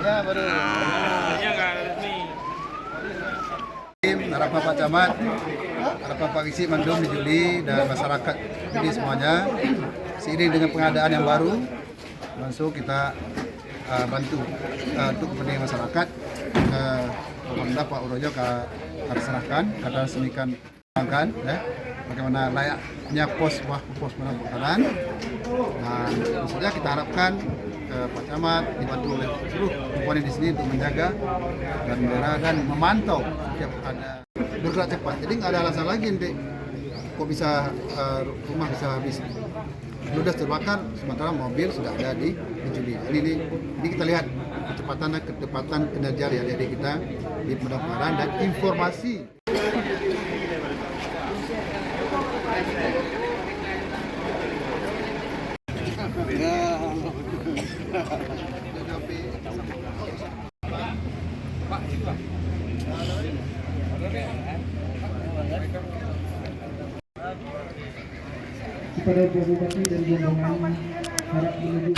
Ya baru. Ya nggak resmi. Harapan Pak Camat, harapan Pak Isi Mandum di Juli dan masyarakat jadi semuanya. Seiring dengan pengadaan yang baru, langsung kita bantu untuk kepentingan masyarakat. Alhamdulillah Pak Urojo kita serahkan, kita resmikan kan, ya, bagaimana layaknya pos penanggulangan. Dan maksudnya kita harapkan Pak Camat dibantu oleh seluruh komponen di sini untuk menjaga dan melihara dan memantau setiap ada bergerak cepat. Jadi nggak ada alasan lagi nanti kok bisa rumah bisa habis ludas terbakar sementara mobil sudah ada di Juli. Ini kita lihat ketepatan kinerja dari kita di pendaftaran dan informasi. Kepada Ibu Bupati dan rombongan harap menuju